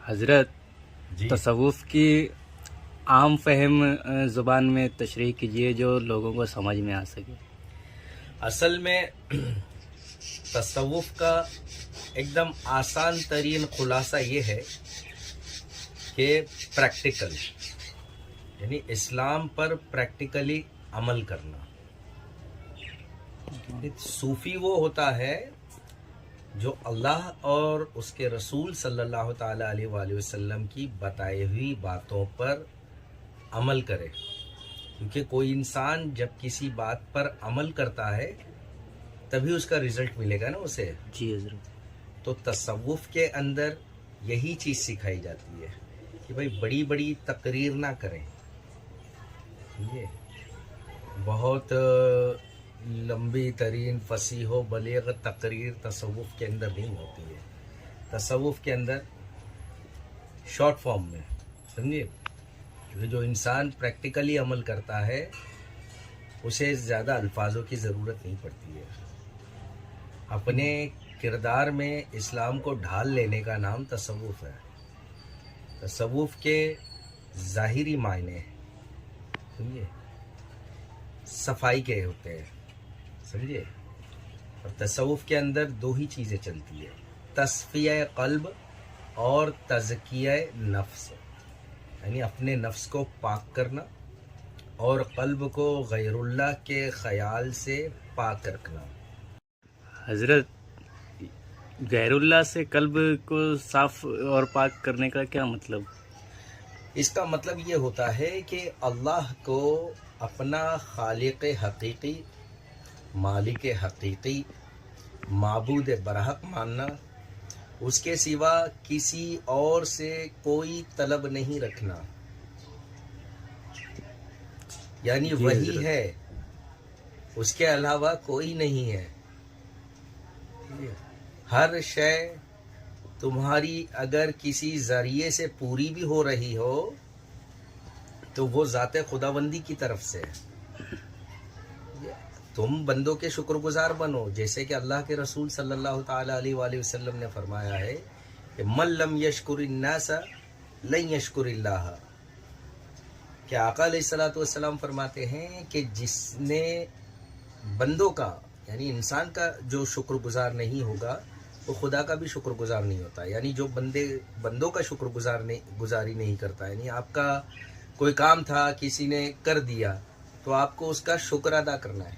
حضرت جی تصوف کی عام فہم زبان میں تشریح کیجیے جو لوگوں کو سمجھ میں آ سکے. اصل میں تصوف کا ایک دم آسان ترین خلاصہ یہ ہے کہ پریکٹیکل، یعنی اسلام پر پریکٹیکلی عمل کرنا. صوفی وہ ہوتا ہے جو اللہ اور اس کے رسول صلی اللہ تعالی علیہ وآلہ وسلم کی بتائی ہوئی باتوں پر عمل کرے، کیونکہ کوئی انسان جب کسی بات پر عمل کرتا ہے تبھی اس کا رزلٹ ملے گا نا اسے. جی حضرت. تو تصوف کے اندر یہی چیز سکھائی جاتی ہے کہ بھائی بڑی بڑی تقریر نہ کریں. بہت لمبی ترین فصیح و بلیغ تقریر تصوف کے اندر نہیں ہوتی ہے. تصوف کے اندر شارٹ فارم میں سمجھے، جو انسان پریکٹیکلی عمل کرتا ہے اسے زیادہ الفاظوں کی ضرورت نہیں پڑتی ہے. اپنے کردار میں اسلام کو ڈھال لینے کا نام تصوف ہے. تصوف کے ظاہری معنی سمجھے صفائی کے ہوتے ہیں، سمجھے. اور تصوف کے اندر دو ہی چیزیں چلتی ہے، تصفیہ قلب اور تزکیہ نفس، یعنی اپنے نفس کو پاک کرنا اور قلب کو غیر اللہ کے خیال سے پاک رکھنا. حضرت غیر اللہ سے قلب کو صاف اور پاک کرنے کا کیا مطلب؟ اس کا مطلب یہ ہوتا ہے کہ اللہ کو اپنا خالق حقیقی، مالک حقیقی، معبود برحق ماننا، اس کے سوا کسی اور سے کوئی طلب نہیں رکھنا. یعنی جی وہی حضرت. ہے، اس کے علاوہ کوئی نہیں ہے. ہر شے تمہاری اگر کسی ذریعے سے پوری بھی ہو رہی ہو تو وہ ذات خداوندی کی طرف سے ہے. تم بندوں کے شکر گزار بنو، جیسے کہ اللہ کے رسول صلی اللہ تعالی علیہ وآلہ وسلم نے فرمایا ہے کہ من لم یشکر الناس لن یشکر اللہ. کہ آقا علیہ الصلوۃ والسلام فرماتے ہیں کہ جس نے بندوں کا یعنی انسان کا جو شکر گزار نہیں ہوگا وہ خدا کا بھی شکر گزار نہیں ہوتا. یعنی جو بندوں کا شکر گزاری نہیں کرتا، یعنی آپ کا کوئی کام تھا کسی نے کر دیا تو آپ کو اس کا شکر ادا کرنا ہے،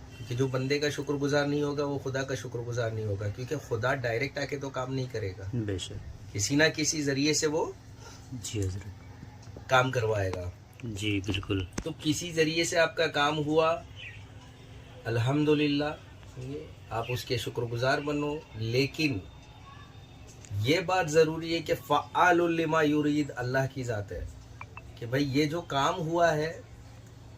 کیونکہ جو بندے کا شکر گزار نہیں ہوگا وہ خدا کا شکر گزار نہیں ہوگا، کیونکہ خدا ڈائریکٹ آ کے تو کام نہیں کرے گا، بے شک. کسی نہ کسی ذریعے سے وہ جی حضرت. کام کروائے گا. جی بالکل. تو کسی ذریعے سے آپ کا کام ہوا، الحمدللہ آپ اس کے شکر گزار بنو. لیکن یہ بات ضروری ہے کہ فعال لما یرید اللہ کی ذات ہے، کہ بھائی یہ جو کام ہوا ہے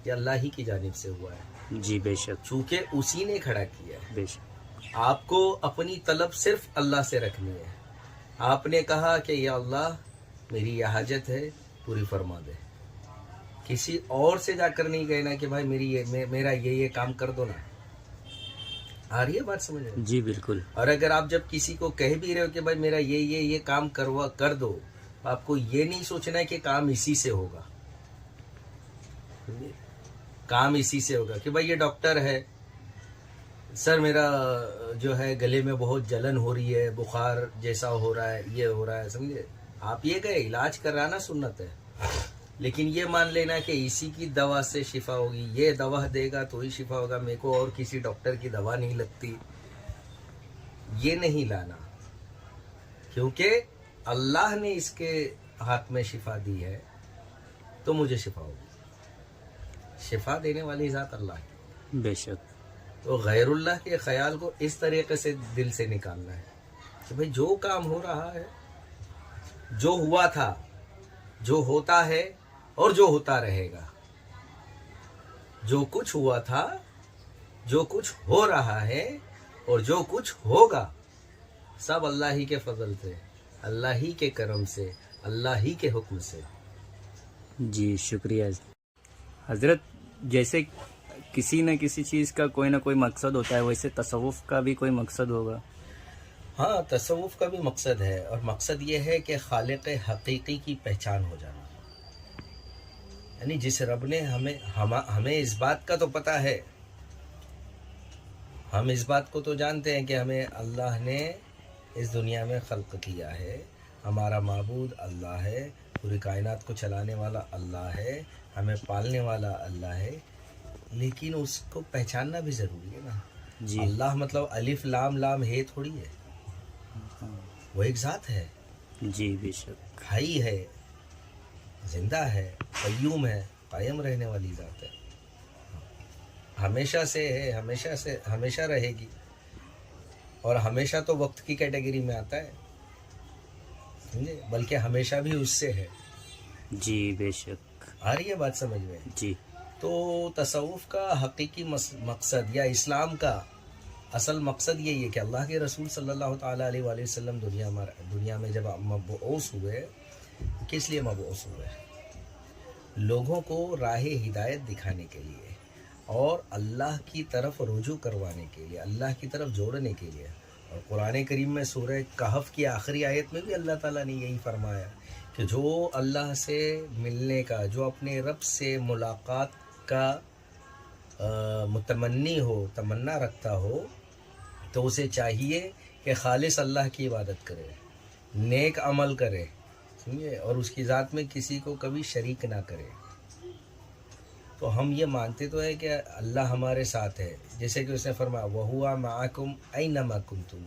یہ اللہ ہی کی جانب سے ہوا ہے، جی بے شک. چونکہ اسی نے کھڑا کیا ہے. بے شک. آپ کو اپنی طلب صرف اللہ سے رکھنی ہے. آپ نے کہا کہ یا اللہ میری یہ حاجت ہے پوری فرما دے. کسی اور سے جا کر نہیں کہنا کہ بھائی میرا یہ کام کر دو نا. آ رہی ہے بات سمجھ میں؟ جی بالکل. اور اگر آپ جب کسی کو کہہ بھی رہے ہو کہ بھائی میرا یہ کام کر دو، تو آپ کو یہ نہیں سوچنا ہے کہ کام اسی سے ہوگا. کام اسی سے ہوگا کہ بھائی یہ ڈاکٹر ہے، سر میرا جو ہے گلے میں بہت جلن ہو رہی ہے، بخار جیسا ہو رہا ہے، یہ ہو رہا ہے، سمجھے. آپ یہ کہے علاج کرانا سنت ہے، لیکن یہ مان لینا کہ اسی کی دوا سے شفا ہوگی، یہ دوا دے گا تو ہی شفا ہوگا، میرے کو اور کسی ڈاکٹر کی دوا نہیں لگتی، یہ نہیں لانا. کیونکہ اللہ نے اس کے ہاتھ میں شفا دی ہے تو مجھے شفا ہوگی. شفا دینے والی ذات اللہ ہے. بے شک. تو غیر اللہ کے خیال کو اس طریقے سے دل سے نکالنا ہے کہ بھئی جو کام ہو رہا ہے، جو ہوا تھا، جو ہوتا ہے اور جو ہوتا رہے گا، جو کچھ ہوا تھا، جو کچھ ہو رہا ہے اور جو کچھ ہوگا، سب اللہ ہی کے فضل سے، اللہ ہی کے کرم سے، اللہ ہی کے حکم سے. جی شکریہ. حضرت جیسے کسی نہ کسی چیز کا کوئی نہ کوئی مقصد ہوتا ہے، ویسے تصوف کا بھی کوئی مقصد ہوگا؟ ہاں تصوف کا بھی مقصد ہے، اور مقصد یہ ہے کہ خالق حقیقی کی پہچان ہو جانا، یعنی جس رب نے ہمیں اس بات کا تو پتہ ہے، ہم اس بات کو تو جانتے ہیں کہ ہمیں اللہ نے اس دنیا میں خلق کیا ہے، ہمارا معبود اللہ ہے، پوری کائنات کو چلانے والا اللہ ہے، ہمیں پالنے والا اللہ ہے، لیکن اس کو پہچاننا بھی ضروری ہے نا۔ جی اللہ مطلب الف لام لام ہے تھوڑی ہے، وہ ایک ذات ہے، جی بے شک حی ہے، زندہ ہے، قیوم ہے، قائم رہنے والی ذات ہے، ہمیشہ سے ہے، ہمیشہ رہے گی، اور ہمیشہ تو وقت کی کیٹیگری میں آتا ہے، سمجھے، بلکہ ہمیشہ بھی اس سے ہے۔ جی بے شک آ رہی ہے بات سمجھ میں؟ جی تو تصوف کا حقیقی مقصد یا اسلام کا اصل مقصد یہی ہے کہ اللہ کے رسول صلی اللہ تعالیٰ علیہ وآلہ وسلم دنیا میں جب مبعوث ہوئے، کس لیے مبعوث ہوئے؟ لوگوں کو راہ ہدایت دکھانے کے لیے، اور اللہ کی طرف رجوع کروانے کے لیے، اللہ کی طرف جوڑنے کے لیے۔ اور قرآن کریم میں سورہ کہف کی آخری آیت میں بھی اللہ تعالیٰ نے یہی فرمایا کہ جو اللہ سے ملنے کا، جو اپنے رب سے ملاقات کا متمنی ہو، تمنا رکھتا ہو، تو اسے چاہیے کہ خالص اللہ کی عبادت کرے، نیک عمل کرے، سمجھے، اور اس کی ذات میں کسی کو کبھی شریک نہ کرے۔ تو ہم یہ مانتے تو ہے کہ اللہ ہمارے ساتھ ہے، جیسے کہ اس نے فرمایا وَهُوَ مَعَكُمْ أَيْنَمَا كُنْتُمْ،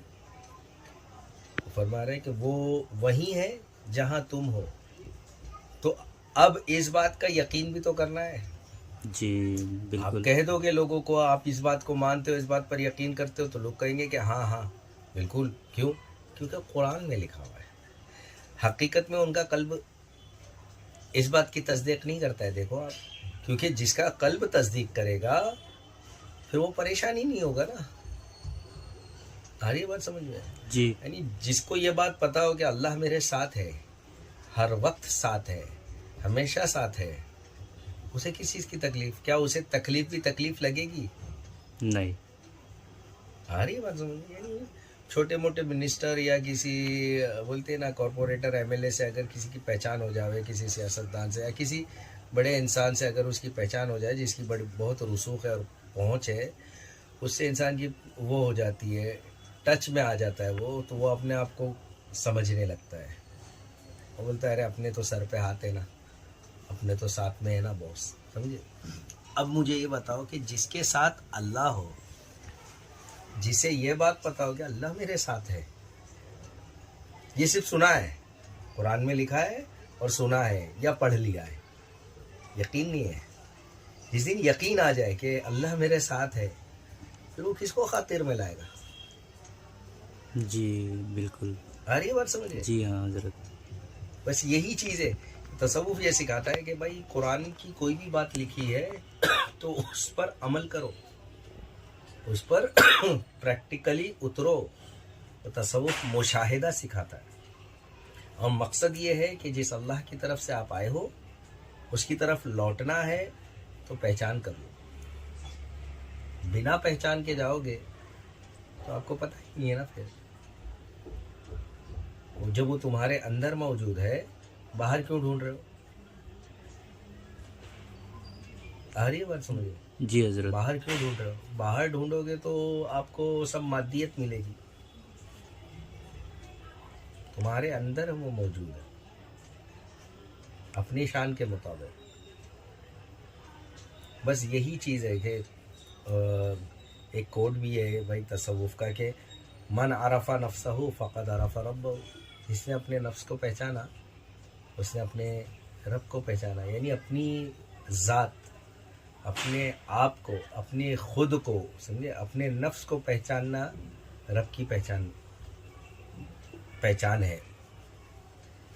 فرما رہے کہ وہ وہی ہے جہاں تم ہو۔ تو اب اس بات کا یقین بھی تو کرنا ہے۔ جی آپ بالکل کہہ دو گے لوگوں کو آپ اس بات کو مانتے ہو، اس بات پر یقین کرتے ہو، تو لوگ کہیں گے کہ ہاں ہاں بالکل۔ کیوں؟ کیونکہ قرآن میں لکھا ہوا ہے۔ حقیقت میں ان کا قلب اس بات کی تصدیق نہیں کرتا ہے، دیکھو آپ، کیونکہ جس کا قلب تصدیق کرے گا پھر وہ پریشانی نہیں ہوگا نا۔ آ رہی ہے بات سمجھ میں؟ جی یعنی جس کو یہ بات پتا ہو کہ اللہ میرے ساتھ ہے، ہر وقت ساتھ ہے، ہمیشہ ساتھ ہے، اسے کس چیز کی تکلیف؟ کیا اسے تکلیف بھی تکلیف لگے گی؟ نہیں آ رہی ہے بات سمجھ میں؟ یعنی چھوٹے موٹے منسٹر یا کسی بولتے ہیں نا کارپوریٹر ایم ایل اے سے اگر کسی کی پہچان ہو جاوے، کسی سیاستدان سے یا کسی بڑے انسان سے اگر اس کی پہچان ہو جائے جس کی بہت رسوخ ہے اور پہنچ ہے، اس سے انسان کی وہ ہو جاتی ہے، ٹچ میں آ جاتا ہے وہ، تو وہ اپنے آپ کو سمجھنے لگتا ہے، وہ بولتا ہے ارے اپنے تو سر پہ ہاتھ ہے نا، اپنے تو ساتھ میں ہے نا باس، سمجھے۔ اب مجھے یہ بتاؤ کہ جس کے ساتھ اللہ ہو، جسے یہ بات پتا ہو کہ اللہ میرے ساتھ ہے، یہ صرف سنا ہے، قرآن میں لکھا ہے اور سنا ہے یا پڑھ لیا ہے، یقین نہیں ہے۔ جس دن یقین آ جائے کہ اللہ میرے ساتھ ہے، پھر وہ کس کو خاطر میں لائے گا؟ جی بالکل آ رہی ہے بات سمجھے؟ جی ہاں حضرت بس یہی چیز ہے، تصوف یہ سکھاتا ہے کہ بھائی قرآن کی کوئی بھی بات لکھی ہے تو اس پر عمل کرو، اس پر پریکٹیکلی اترو۔ تو تصوف مشاہدہ سکھاتا ہے، اور مقصد یہ ہے کہ جس اللہ کی طرف سے آپ آئے ہو اس کی طرف لوٹنا ہے، تو پہچان کر لو۔ بنا پہچان کے جاؤ گے تو آپ کو پتہ ہی نہیں ہے نا، پھر جب وہ تمہارے اندر موجود ہے باہر کیوں ڈھونڈ رہے ہو؟ آ رہی ہے بات سمجھو؟ جی حضرت باہر کیوں ڈھونڈ رہے ہو؟ باہر ڈھونڈو گے تو آپ کو سب مادیت ملے گی، تمہارے اندر وہ موجود ہے اپنی شان کے مطابق۔ بس یہی چیز ہے کہ ایک کوڈ بھی ہے بھائی تصوف کا کہ من عرف نفسہ فقد عرف ربہ، جس نے اپنے نفس کو پہچانا اس نے اپنے رب کو پہچانا، یعنی اپنی ذات، اپنے آپ کو، اپنے خود کو، سمجھے، اپنے نفس کو پہچاننا رب کی پہچان ہے۔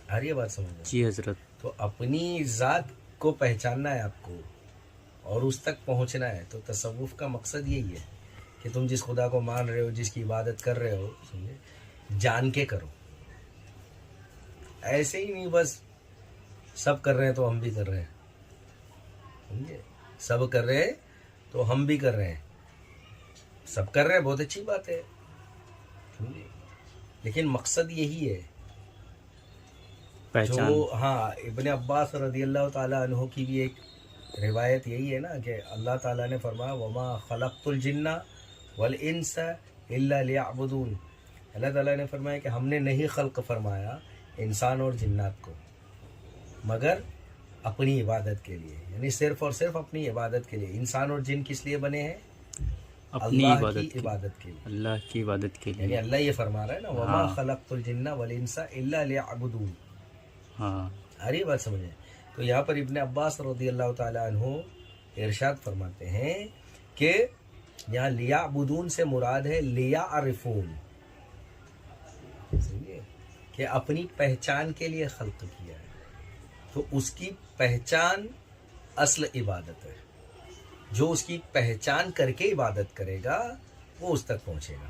آ رہی ہے بات سمجھ میں؟ جی حضرت تو اپنی ذات کو پہچاننا ہے آپ کو اور اس تک پہنچنا ہے۔ تو تصوف کا مقصد یہی ہے کہ تم جس خدا کو مان رہے ہو، جس کی عبادت کر رہے ہو، سمجھے، جان کے کرو، ایسے ہی نہیں بس سب کر رہے ہیں تو ہم بھی کر رہے ہیں، سمجھے، سب کر رہے ہیں تو ہم بھی کر رہے ہیں، سب کر رہے ہیں بہت اچھی بات ہے، سمجھے، لیکن مقصد یہی ہے پہچان. جو ہاں ابن عباس رضی اللہ تعالیٰ عنہ کی بھی ایک روایت یہی ہے نا کہ اللہ تعالیٰ نے فرمایا وما خلقت الجن والانس الا لیعبدون. اللہ تعالیٰ نے فرمایا کہ ہم نے نہیں خلق فرمایا انسان اور جنات کو مگر اپنی عبادت کے لیے، یعنی صرف اور صرف اپنی عبادت کے لیے. انسان اور جن کس لیے بنے ہیں؟ اپنی اللہ عبادت کی کے عبادت کے لیے. اللہ کی عبادت کے یعنی لیے. اللہ یہ فرما رہا ہے نا وما ہاں. خلقت الجن والانس الا لیعبدون. ہاں. آ رہی بات سمجھیں؟ تو یہاں پر ابن عباس رضی اللہ تعالیٰ عنہ ارشاد فرماتے ہیں کہ یہاں لیعبدون سے مراد ہے لیعرفون. سمجھے کہ اپنی پہچان کے لیے خلق کیا ہے، تو اس کی پہچان اصل عبادت ہے. جو اس کی پہچان کر کے عبادت کرے گا وہ اس تک پہنچے گا.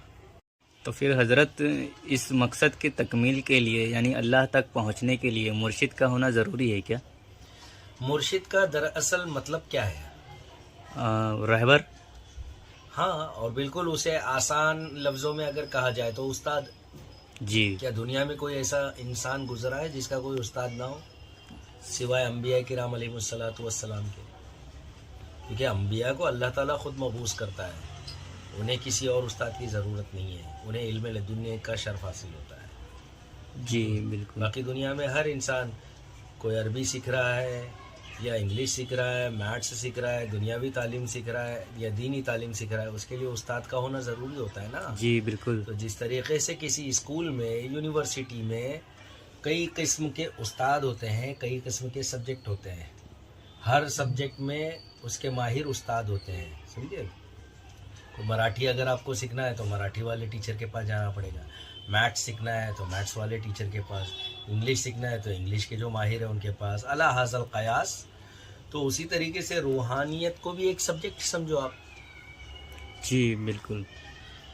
تو پھر حضرت اس مقصد کی تکمیل کے لیے یعنی اللہ تک پہنچنے کے لیے مرشد کا ہونا ضروری ہے کیا؟ مرشد کا دراصل مطلب کیا ہے؟ رہبر. ہاں، اور بالکل اسے آسان لفظوں میں اگر کہا جائے تو استاد. جی. کیا دنیا میں کوئی ایسا انسان گزرا ہے جس کا کوئی استاد نہ ہو سوائے انبیاء کرام علیہ الصلوۃ والسلام کے؟ کیونکہ انبیاء کو اللہ تعالیٰ خود مبعوث کرتا ہے، انہیں کسی اور استاد کی ضرورت نہیں ہے، انہیں علم لدنی کا شرف حاصل ہوتا ہے. جی بالکل. باقی دنیا میں ہر انسان کوئی عربی سیکھ رہا ہے یا انگلش سیکھ رہا ہے، میتھس سیکھ رہا ہے، دنیاوی تعلیم سیکھ رہا ہے یا دینی تعلیم سیکھ رہا ہے، اس کے لیے استاد کا ہونا ضروری ہوتا ہے نا. جی بالکل. تو جس طریقے سے کسی اسکول میں، یونیورسٹی میں کئی قسم کے استاد ہوتے ہیں، کئی قسم کے سبجیکٹ ہوتے ہیں، ہر سبجیکٹ میں اس کے ماہر استاد ہوتے ہیں. سمجھے؟ مراٹھی اگر آپ کو سیکھنا ہے تو مراٹھی والے ٹیچر کے پاس جانا پڑے گا، میتھس سیکھنا ہے تو میتھس والے ٹیچر کے پاس، انگلش سیکھنا ہے تو انگلش کے جو ماہر ہیں ان کے پاس، اعلیٰ حاصل قیاس. تو اسی طریقے سے روحانیت کو بھی ایک سبجیکٹ سمجھو آپ. جی بالکل.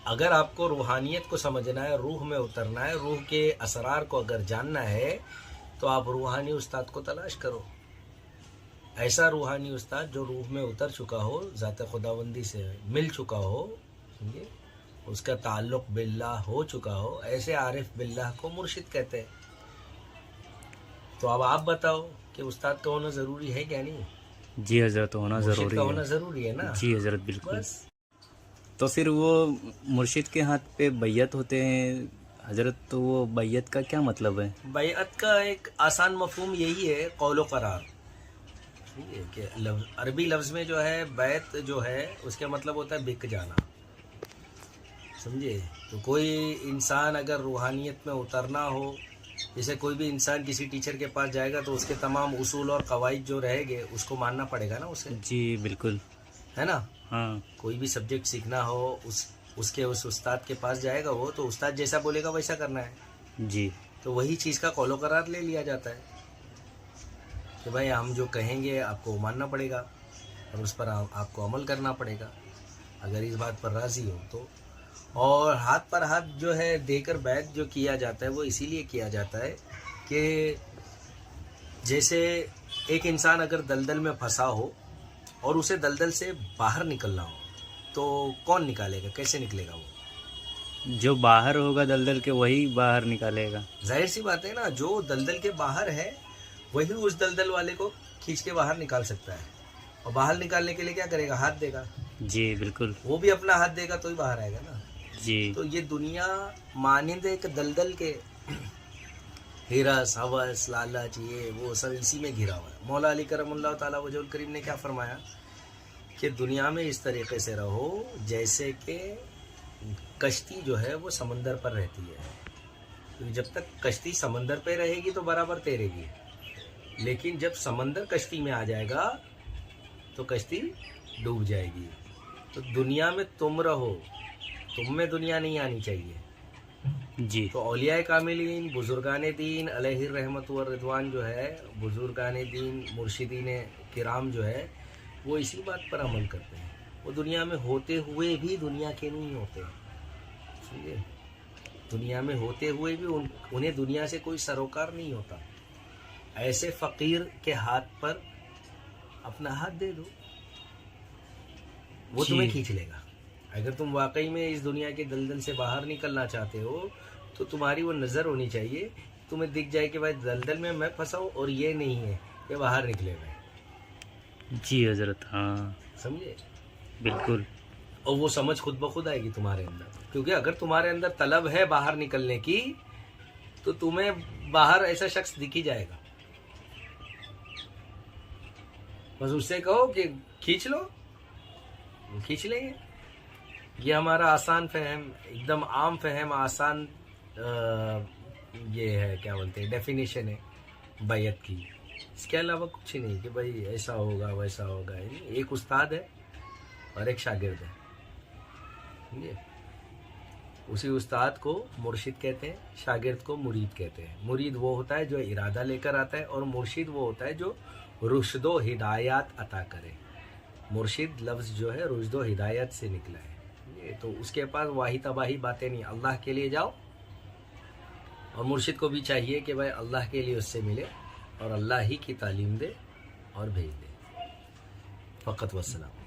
اگر آپ کو روحانیت کو سمجھنا ہے، روح میں اترنا ہے، روح کے اسرار کو اگر جاننا ہے تو آپ روحانی استاد کو تلاش کرو. ایسا روحانی استاد جو روح میں اتر چکا ہو، ذات خداوندی سے مل چکا ہو، سمجھے، اس کا تعلق باللہ ہو چکا ہو، ایسے عارف باللہ کو مرشد کہتے ہیں. تو اب آپ بتاؤ کہ استاد کا ہونا ضروری ہے کیا نہیں؟ جی حضرت ہونا مرشد ضروری کا ہونا ہے. ضروری ہے نا. جی حضرت بالکل. بس تو پھر وہ مرشد کے ہاتھ پہ بیعت ہوتے ہیں حضرت، تو وہ بیعت کا کیا مطلب ہے؟ بیعت کا ایک آسان مفہوم یہی ہے، قول و قرار. کہ عربی لفظ میں جو ہے بیعت جو ہے اس کا مطلب ہوتا ہے بک جانا. سمجھے؟ تو کوئی انسان اگر روحانیت میں اترنا ہو، جیسے کوئی بھی انسان کسی ٹیچر کے پاس جائے گا تو اس کے تمام اصول اور قواعد جو رہے گے اس کو ماننا پڑے گا نا اسے. جی بالکل. ہے نا؟ ہاں. کوئی بھی سبجیکٹ سیکھنا ہو اس کے اس استاد کے پاس جائے گا وہ، تو استاد جیسا بولے گا ویسا کرنا ہے. جی. تو وہی چیز کا قول و قرار لے لیا جاتا ہے کہ بھائی ہم جو کہیں گے آپ کو ماننا پڑے گا اور اس پر آپ کو عمل کرنا پڑے گا اگر اس بات پر راضی ہو تو. اور ہاتھ پر ہاتھ جو ہے دے کر بیعت جو کیا جاتا ہے وہ اسی لیے کیا جاتا ہے کہ جیسے ایک انسان اگر دلدل میں پھنسا ہو اور اسے دلدل سے باہر نکلنا ہو تو کون نکالے گا، کیسے نکلے گا وہ؟ جو باہر ہوگا دلدل کے وہی باہر نکالے گا. ظاہر سی بات ہے نا، جو دلدل کے باہر ہے وہی اس دلدل والے کو کھینچ کے باہر نکال سکتا ہے. اور باہر نکالنے کے لیے کیا کرے گا؟ ہاتھ دے گا. جی بالکل. وہ بھی اپنا ہاتھ دے گا تو ہی باہر آئے گا نا. جی. تو یہ دنیا مانند ایک دلدل کے ہرس، ہوس، لالچ، یہ وہ سب اسی میں گھرا ہوا ہے. مولا علی کرم اللہ تعالیٰ وجہ الکریم نے کیا فرمایا کہ دنیا میں اس طریقے سے رہو جیسے کہ کشتی جو ہے وہ سمندر پر رہتی ہے. جب تک کشتی سمندر پہ رہے گی تو برابر تیرے گی، لیکن جب سمندر کشتی میں آ جائے گا تو کشتی ڈوب جائے گی. تو دنیا میں تم رہو، تم میں دنیا نہیں آنی چاہیے. جی. تو اولیاء کاملین، بزرگان دین علیہ الرحمت والرضوان جو ہے، بزرگان دین مرشدین کرام جو ہے وہ اسی بات پر عمل کرتے ہیں. وہ دنیا میں ہوتے ہوئے بھی دنیا کے نہیں ہوتے. سمجھے؟ دنیا میں ہوتے ہوئے بھی انہیں دنیا سے کوئی سروکار نہیں ہوتا. ایسے فقیر کے ہاتھ پر اپنا ہاتھ دے دو، وہ جی. تمہیں کھینچ لے گا. اگر تم واقعی میں اس دنیا کے دلدل سے باہر نکلنا چاہتے ہو تو تمہاری وہ نظر ہونی چاہیے, تمہیں دکھ جائے کہ بھائی دلدل میں میں پھنسا ہوں اور یہ نہیں ہے, یہ باہر نکلے ہوئے. جی حضرت, ہاں سمجھے؟ بالکل. اور وہ سمجھ خود بخود آئے گی تمہارے اندر, کیونکہ اگر تمہارے اندر طلب ہے باہر نکلنے کی تو تمہیں باہر ایسا شخص دکھ ہی جائے گا. بس اس سے کہو کہ کھینچ لو, کھینچ لیں گے. یہ ہمارا آسان فہم, ایک دم عام فہم, آسان یہ ہے کیا بولتے ہیں ڈیفینیشن ہے بیعت کی. اس کے علاوہ کچھ ہی نہیں کہ بھائی ایسا ہوگا ویسا ہوگا. ایک استاد ہے اور ایک شاگرد ہے, سمجھے؟ اسی استاد کو مرشد کہتے ہیں, شاگرد کو مرید کہتے ہیں. مرید وہ ہوتا ہے جو ارادہ لے کر آتا ہے, اور مرشد وہ ہوتا ہے جو رشد و ہدایات عطا کرے. مرشد لفظ جو ہے رشد و ہدایت سے نکلا ہے. تو اس کے پاس واہی تباہی باتیں نہیں, اللہ کے لیے جاؤ, اور مرشد کو بھی چاہیے کہ بھائی اللہ کے لیے اس سے ملے اور اللہ ہی کی تعلیم دے اور بھیج دے. فقط والسلام.